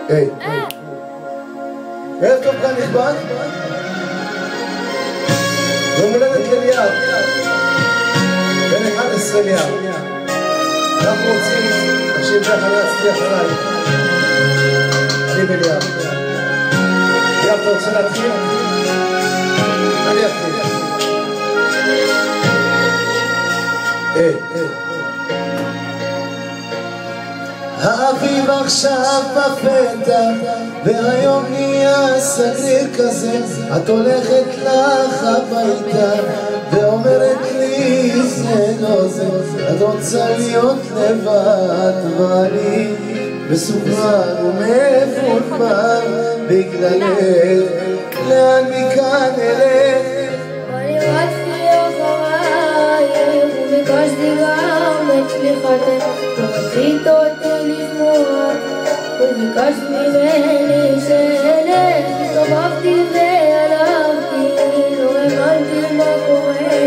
ערב טוב כאן נכבד, יום הולדת לליאל, בן 11 ליאל. אנחנו רוצים לשיר ביחד להצליח עליי, אני וליאל. ליאל, אתה רוצה להתחיל? אני אתחיל. האביב עכשיו בפתח והיום נהיה סגריר כזה, את הולכת לך הביתה ואומרת לי זה לא זה, את רוצה להיות לבד ואני מסוכן ומפולפל בגללך, לאן מכאן אלך? אני רצתי אחרייך וביקשתי גם את סליחתך, ורצית אותי לשמוע וביקשת ממני שאלך, הסתובבתי והלכתי, לא הבנתי מה קורה,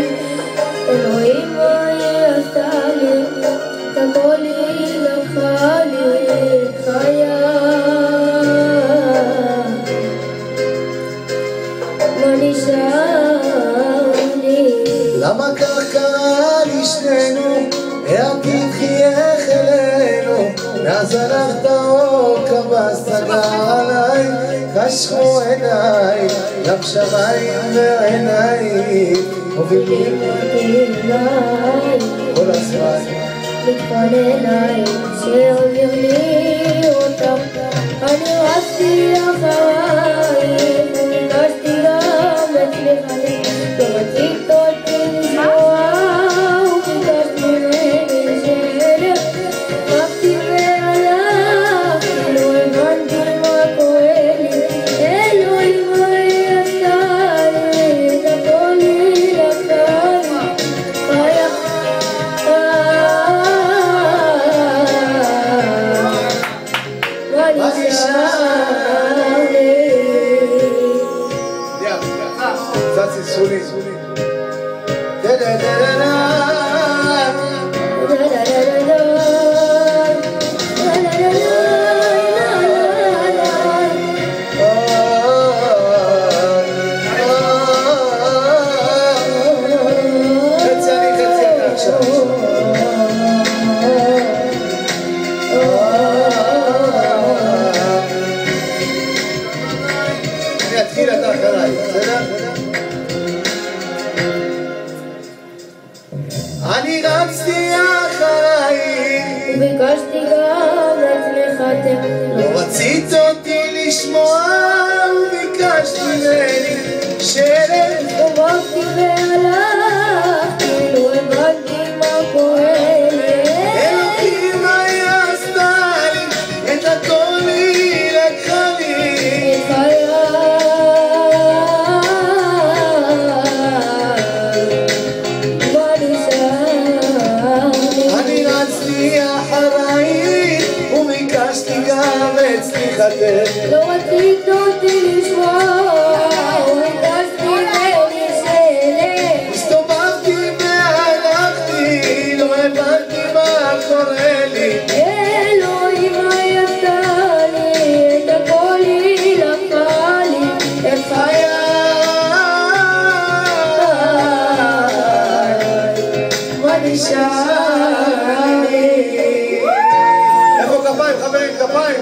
אלוהים מה היא עשתה לי, את הכל היא לקחה לי את חיי. מה נשאר לי? למה כך קרה לי שנינו, הערתי חייך אלינו, מאז הלכת אור כבה סגר עליי, חשכו עיניי, גם שמיים ועיניים מובילים אותי אליי, כל הזמן מתפללים שיעביר לי אותך. אני רצתי אחרייך וביקשתי גם את סליחתך, ורצית אותי לשמוע וביקשת ממני שאלך, רצתי והלכתי, לא הבנתי מה קורה לי, אלוהים מה היא עשתה לי, את הכל היא לקחה לי, חיי. מה נשאר לי? קצת צלצולים. אני אתחיל את אחריי, בסדר? אני רצתי אחריי וביקשתי גם את סליחתך, לא רצית אותי לשמוע וביקשת ממני שאלך, הסתובבתי והלכתי, לא הבנתי מה קורה לי, אלוהים מה היא עשתה לי, את הכל היא לקחה לי את חיי. מה נשאר לי? אני רצתי אחריי וביקשתי גם את סליחתך, לא רצית אותי לשמוע וביקשת ממני שאלך, הסתובבתי והלכתי, לא הבנתי מה קורה לי, אלוהים מה היא עשתה לי, את הכל היא לקחה לי, את חיי. מה נשאר לי? איפה כפיים חברים, כפיים?